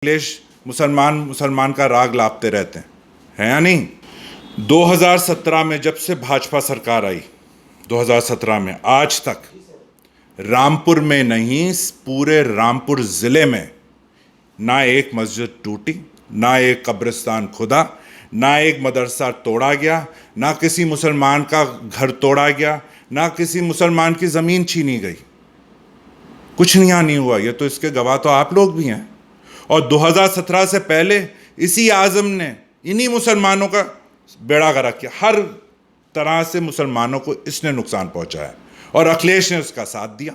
अखिलेश मुसलमान का राग लापते रहते हैं या नहीं। 2017 में जब से भाजपा सरकार आई, 2017 में आज तक रामपुर में नहीं, पूरे रामपुर ज़िले में ना एक मस्जिद टूटी, ना एक कब्रिस्तान खुदा, ना एक मदरसा तोड़ा गया, ना किसी मुसलमान का घर तोड़ा गया, ना किसी मुसलमान की ज़मीन छीनी गई। कुछ नहीं हुआ। ये तो इसके गवाह तो आप लोग भी हैं। और 2017 से पहले इसी आज़म ने इन्हीं मुसलमानों का बेड़ा गर्क किया। हर तरह से मुसलमानों को इसने नुकसान पहुंचाया और अखिलेश ने उसका साथ दिया।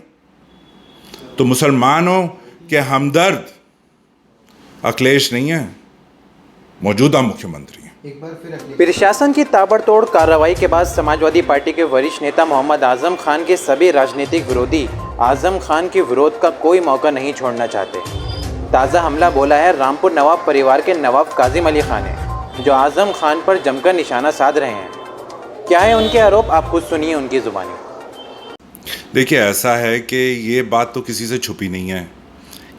तो मुसलमानों के हमदर्द अखिलेश नहीं है, मौजूदा मुख्यमंत्री हैं। एक बार फिर प्रशासन की ताबड़तोड़ कार्रवाई के बाद समाजवादी पार्टी के वरिष्ठ नेता मोहम्मद आजम खान के सभी राजनीतिक विरोधी आजम खान के विरोध का कोई मौका नहीं छोड़ना चाहते। ताज़ा हमला बोला है रामपुर नवाब परिवार के नवाब काजिम अली खान है, जो आजम खान पर जमकर निशाना साध रहे हैं। क्या है उनके आरोप, आप खुद सुनिए उनकी ज़ुबानी। देखिए, ऐसा है कि ये बात तो किसी से छुपी नहीं है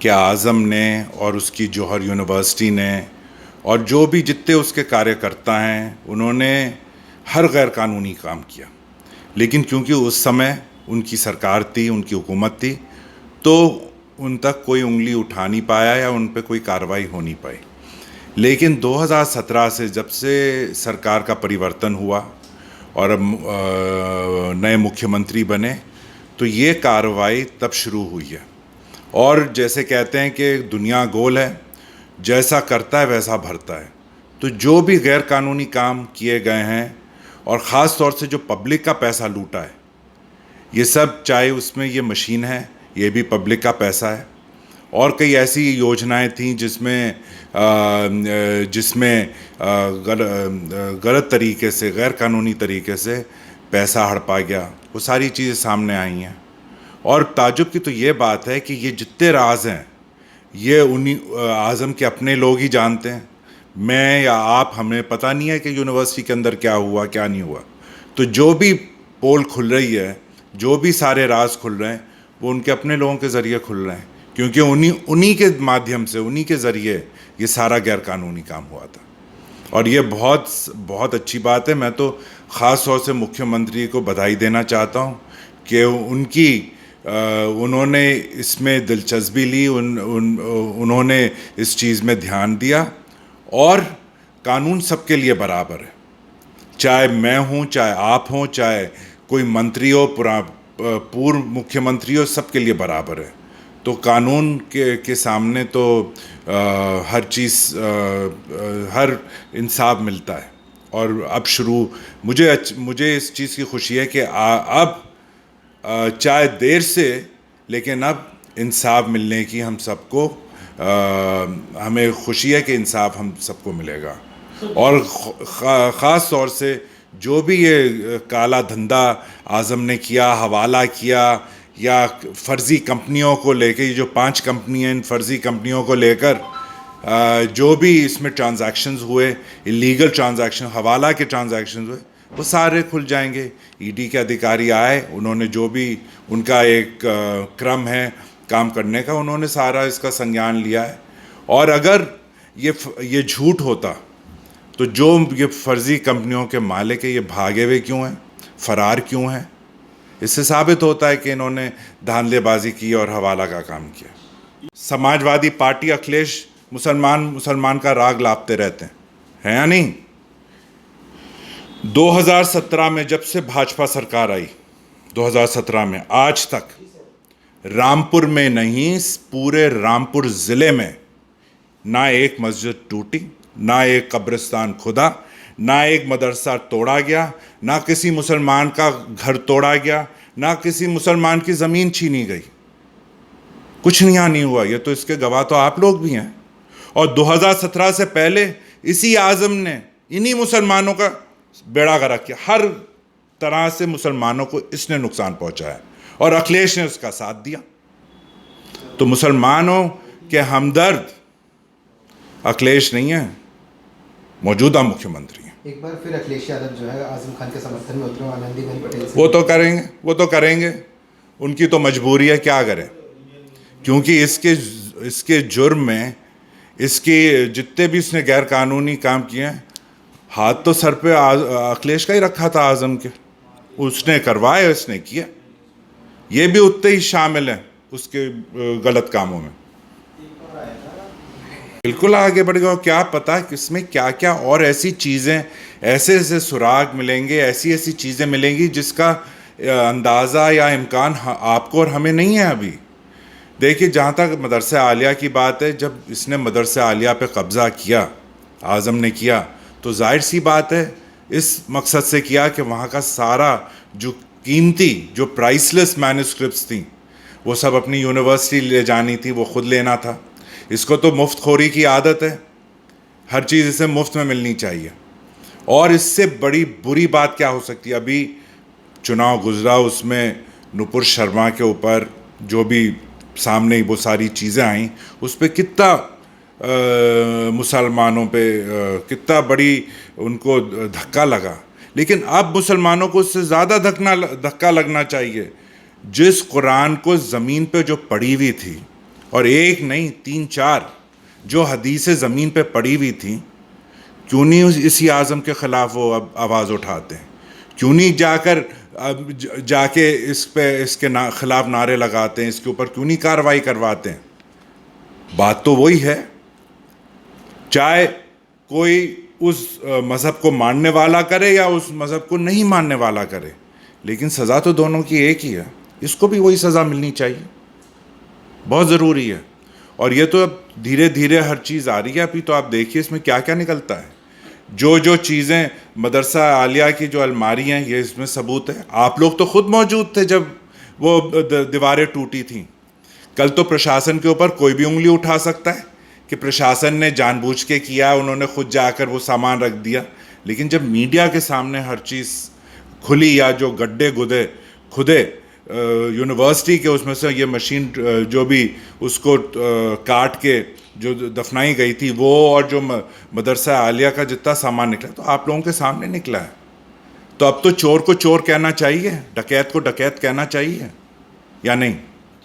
कि आज़म ने और उसकी जौहर यूनिवर्सिटी ने और जो भी जितने उसके कार्यकर्ता हैं, उन्होंने हर गैर कानूनी काम किया। लेकिन क्योंकि उस समय उनकी सरकार थी, उनकी हुकूमत थी, तो उन तक कोई उंगली उठा नहीं पाया या उन पे कोई कार्रवाई हो नहीं पाई। लेकिन 2017 से जब से सरकार का परिवर्तन हुआ और नए मुख्यमंत्री बने, तो ये कार्रवाई तब शुरू हुई है। और जैसे कहते हैं कि दुनिया गोल है, जैसा करता है वैसा भरता है। तो जो भी गैर कानूनी काम किए गए हैं और ख़ास तौर से जो पब्लिक का पैसा लूटा है, ये सब, चाहे उसमें ये मशीन है, ये भी पब्लिक का पैसा है। और कई ऐसी योजनाएं थीं जिसमें गलत तरीके से, गैर कानूनी तरीके से पैसा हड़पा गया। वो सारी चीज़ें सामने आई हैं। और ताज्जुब की तो ये बात है कि ये जितने राज हैं, ये उन्हीं आज़म के अपने लोग ही जानते हैं। मैं या आप, हमें पता नहीं है कि यूनिवर्सिटी के अंदर क्या हुआ, क्या नहीं हुआ। तो जो भी पोल खुल रही है, जो भी सारे राज खुल रहे हैं, वो उनके अपने लोगों के ज़रिए खुल रहे हैं, क्योंकि उन्हीं के माध्यम से, उन्हीं के ज़रिए ये सारा गैर कानूनी काम हुआ था। और ये बहुत अच्छी बात है। मैं तो ख़ास तौर से मुख्यमंत्री को बधाई देना चाहता हूँ कि उन्होंने इसमें दिलचस्पी ली, उन्होंने इस चीज़ में ध्यान दिया। और कानून सबके लिए बराबर है, चाहे मैं हूँ, चाहे आप हों, चाहे कोई मंत्री हो, पूर्व मुख्यमंत्री हो, सबके लिए बराबर है। तो कानून के सामने तो हर चीज़, हर इंसाफ मिलता है। और अब मुझे इस चीज़ की खुशी है कि अब चाहे देर से, लेकिन अब इंसाफ मिलने की हमें खुशी है कि इंसाफ हम सबको मिलेगा। और ख़ास तौर से जो भी ये काला धंधा आज़म ने किया, हवाला किया, या फ़र्ज़ी कंपनियों को लेकर, ये जो 5 कंपनियाँ, इन फ़र्ज़ी कंपनियों को लेकर जो भी इसमें ट्रांजैक्शंस हुए, इलीगल ट्रांजैक्शन, हवाला के ट्रांजैक्शंस हुए, वो सारे खुल जाएंगे। ईडी के अधिकारी आए, उन्होंने जो भी उनका एक क्रम है काम करने का, उन्होंने सारा इसका संज्ञान लिया है। और अगर ये झूठ होता, तो जो ये फ़र्ज़ी कंपनियों के मालिक है, ये भागे हुए क्यों हैं, फ़रार क्यों हैं? इससे साबित होता है कि इन्होंने धांधलेबाजी की और हवाला का काम किया। समाजवादी पार्टी अखिलेश मुसलमान का राग लापते रहते हैं या नहीं। 2017 में जब से भाजपा सरकार आई, 2017 में आज तक रामपुर में नहीं, पूरे रामपुर ज़िले में ना एक मस्जिद टूटी, ना एक कब्रिस्तान खुदा, ना एक मदरसा तोड़ा गया, ना किसी मुसलमान का घर तोड़ा गया, ना किसी मुसलमान की ज़मीन छीनी गई। कुछ नहीं हुआ। ये तो इसके गवाह तो आप लोग भी हैं। और 2017 से पहले इसी आज़म ने इन्हीं मुसलमानों का बेड़ा गर्क किया। हर तरह से मुसलमानों को इसने नुकसान पहुंचाया और अखिलेश ने उसका साथ दिया। तो मुसलमानों के हमदर्द अखिलेश नहीं है, मौजूदा मुख्यमंत्री हैं। एक बार फिर अखिलेश यादव जो है आजम खान के समर्थन में उतरे, आनंदीबेन पटेल से। वो तो करेंगे, उनकी तो मजबूरी है, क्या करें। क्योंकि इसके जुर्म में इसकी जितने भी इसने गैर कानूनी काम किए हैं, हाथ तो सर पे अखिलेश का ही रखा था आज़म के, उसने करवाया, उसने किया। ये भी उतने ही शामिल हैं उसके गलत कामों में। बिल्कुल आगे बढ़ गया। क्या पता किसमें क्या क्या और ऐसी चीज़ें, ऐसे ऐसे सुराग मिलेंगे, ऐसी ऐसी चीज़ें मिलेंगी जिसका अंदाज़ा या इम्कान आपको और हमें नहीं है अभी। देखिए, जहाँ तक मदरसा आलिया की बात है, जब इसने मदरसा आलिया पे कब्ज़ा किया, आज़म ने किया, तो जाहिर सी बात है इस मकसद से किया कि वहाँ का सारा जो कीमती, जो प्राइसलेस मैन्युस्क्रिप्ट्स थी, वो सब अपनी यूनिवर्सिटी ले जानी थी, वो ख़ुद लेना था। इसको तो मुफ्त खोरी की आदत है, हर चीज़ इसे मुफ्त में मिलनी चाहिए। और इससे बड़ी बुरी बात क्या हो सकती है? अभी चुनाव गुजरा, उसमें नुपुर शर्मा के ऊपर जो भी सामने वो सारी चीज़ें आई, उस पर कितना मुसलमानों पे कितना बड़ी उनको धक्का लगा। लेकिन अब मुसलमानों को उससे ज़्यादा धक्का लगना चाहिए। जिस कुरान को ज़मीन पे जो पड़ी हुई थी, और एक नहीं 3-4 जो हदीसें ज़मीन पे पड़ी हुई थी, क्यों नहीं इसी आज़म के ख़िलाफ़ वो अब आवाज़ उठाते हैं? क्यों नहीं जाके इसके ख़िलाफ़ नारे लगाते हैं? इसके ऊपर क्यों नहीं कार्रवाई करवाते हैं? बात तो वही है, चाहे कोई उस मज़हब को मानने वाला करे या उस मज़हब को नहीं मानने वाला करे, लेकिन सज़ा तो दोनों की एक ही है। इसको भी वही सज़ा मिलनी चाहिए, बहुत ज़रूरी है। और ये तो अब धीरे धीरे हर चीज़ आ रही है। अभी तो आप देखिए इसमें क्या क्या निकलता है। जो चीज़ें मदरसा आलिया की जो अलमारी हैं, ये इसमें सबूत है। आप लोग तो खुद मौजूद थे जब वो दीवारें टूटी थीं। कल तो प्रशासन के ऊपर कोई भी उंगली उठा सकता है कि प्रशासन ने जानबूझ के किया, उन्होंने खुद जाकर वो सामान रख दिया। लेकिन जब मीडिया के सामने हर चीज़ खुली, या जो गड्ढे खुदे यूनिवर्सिटी के उसमें से ये मशीन जो भी उसको काट के जो दफनाई गई थी वो, और जो मदरसा आलिया का जितना सामान निकला, तो आप लोगों के सामने निकला है। तो अब तो चोर को चोर कहना चाहिए, डकैत को डकैत कहना चाहिए, या नहीं?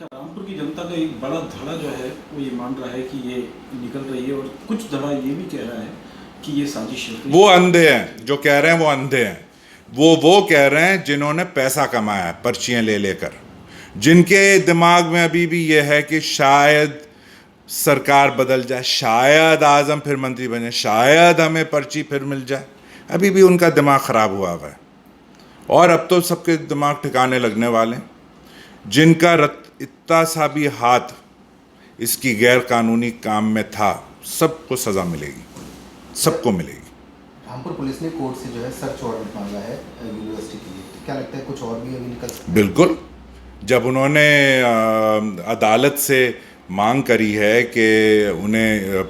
रामपुर की जनता का एक बड़ा धड़ा जो है वो ये मान रहा है कि ये निकल रही है, और कुछ धड़ा ये भी कह रहा है कि ये साजिश है। वो अंधे हैं जो कह रहे हैं, वो अंधे हैं। वो कह रहे हैं जिन्होंने पैसा कमाया है पर्चियाँ ले लेकर, जिनके दिमाग में अभी भी ये है कि शायद सरकार बदल जाए, शायद आज़म फिर मंत्री बने, शायद हमें पर्ची फिर मिल जाए। अभी भी उनका दिमाग ख़राब हुआ है। और अब तो सबके दिमाग ठिकाने लगने वाले हैं। जिनका इतना सा भी हाथ इसकी गैर कानूनी काम में था, सबको सज़ा मिलेगी, सबको मिलेगी। रामपुर पुलिस ने कोर्ट से जो है सर्च वारंट मांगा है यूनिवर्सिटी के लिए, तो क्या लगता है कुछ और भी अभी निकल सकता है? बिल्कुल। जब उन्होंने अदालत से मांग करी है कि उन्हें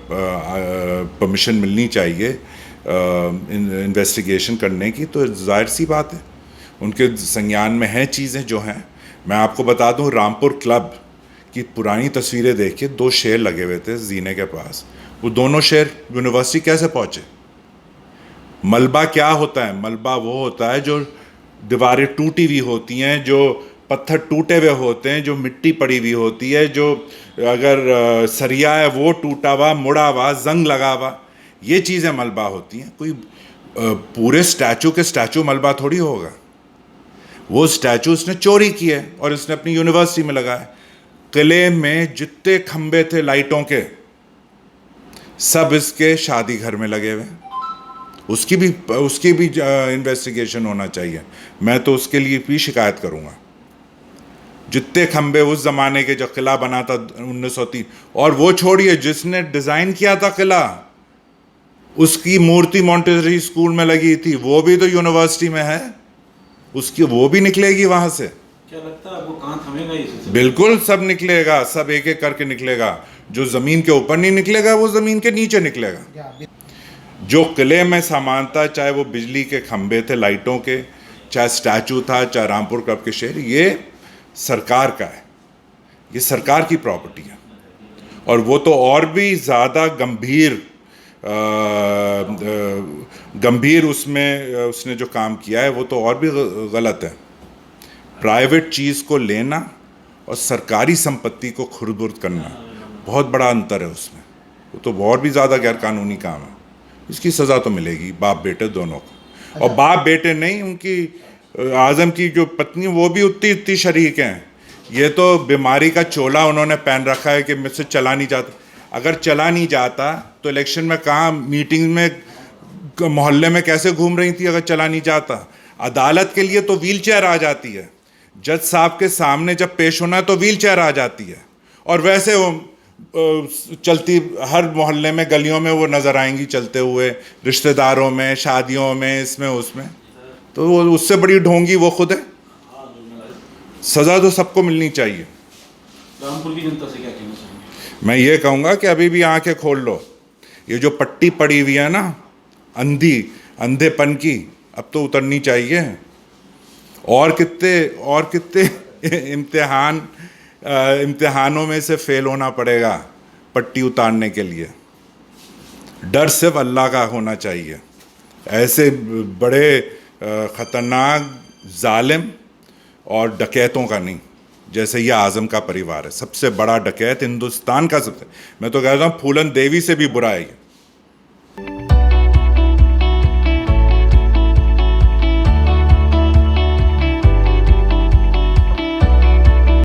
परमिशन मिलनी चाहिए इन्वेस्टिगेशन करने की, तो जाहिर सी बात है उनके संज्ञान में हैं चीज़ें जो हैं। मैं आपको बता दूं, रामपुर क्लब की पुरानी तस्वीरें देखिए, 2 शेर लगे हुए थे जीने के पास। वो दोनों शेर यूनिवर्सिटी कैसे पहुँचे? मलबा क्या होता है? मलबा वो होता है जो दीवारें टूटी हुई होती हैं, जो पत्थर टूटे हुए होते हैं, जो मिट्टी पड़ी हुई होती है, जो अगर सरिया है वो टूटा हुआ, मुड़ा हुआ, जंग लगा हुआ, ये चीज़ें मलबा होती हैं। कोई पूरे स्टैचू मलबा थोड़ी होगा। वो स्टैचू उसने चोरी किए और इसने अपनी यूनिवर्सिटी में लगाया। किले में जितने खंबे थे लाइटों के, सब इसके शादी घर में लगे हुए। उसकी भी इन्वेस्टिगेशन होना चाहिए। मैं तो उसके लिए भी शिकायत करूँगा। जितने खंबे उस ज़माने के, जो किला बना था 1903, और वो छोड़िए जिसने डिज़ाइन किया था किला, उसकी मूर्ति मॉन्टेसरी स्कूल में लगी थी, वो भी तो यूनिवर्सिटी में है। उसकी वो भी निकलेगी वहाँ से। क्या लगता है वो कहाँ थमेगा ये? बिल्कुल सब निकलेगा, सब एक एक करके निकलेगा। जो ज़मीन के ऊपर नहीं निकलेगा वो ज़मीन के नीचे निकलेगा। जो किले में सामान था, चाहे वो बिजली के खंबे थे लाइटों के, चाहे स्टैचू था, चाहे रामपुर क्लब के शहर, ये सरकार का है, ये सरकार की प्रॉपर्टी है। और वो तो और भी ज़्यादा गंभीर उसमें उसने जो काम किया है वो तो और भी गलत है। प्राइवेट चीज़ को लेना और सरकारी संपत्ति को खुरद-बुर्द करना, बहुत बड़ा अंतर है उसमें। वो तो और भी ज़्यादा गैरकानूनी काम है। इसकी सज़ा तो मिलेगी बाप बेटे दोनों को। और बाप बेटे नहीं, उनकी आज़म की जो पत्नी वो भी उतनी उतनी शरीक हैं। ये तो बीमारी का चोला उन्होंने पहन रखा है कि मुझसे चला नहीं जाता। अगर चला नहीं जाता तो इलेक्शन में कहाँ, मीटिंग में, मोहल्ले में कैसे घूम रही थी अगर चला नहीं जाता। अदालत के लिए तो व्हील चेयर आ जाती है, जज साहब के सामने जब पेश होना है तो व्हील चेयर आ जाती है। और वैसे वो चलती हर मोहल्ले में, गलियों में वो नज़र आएंगी चलते हुए, रिश्तेदारों में, शादियों में, इसमें उसमें। तो वो उससे बड़ी ढोंगी वो खुद है। सज़ा तो सबको मिलनी चाहिए। रामपुर की जनता से क्या कहना चाहेंगे? मैं ये कहूँगा कि अभी भी आंखें खोल लो। ये जो पट्टी पड़ी हुई है ना अंधेपन की, अब तो उतरनी चाहिए। और कितने इम्तिहानों में से फेल होना पड़ेगा पट्टी उतारने के लिए। डर सिर्फ अल्लाह का होना चाहिए। ऐसे बड़े ख़तरनाक जालिम और डकैतों का नहीं, जैसे ये आज़म का परिवार है। सबसे बड़ा डकैत हिंदुस्तान का, मैं तो कहता हूँ फूलन देवी से भी बुरा है।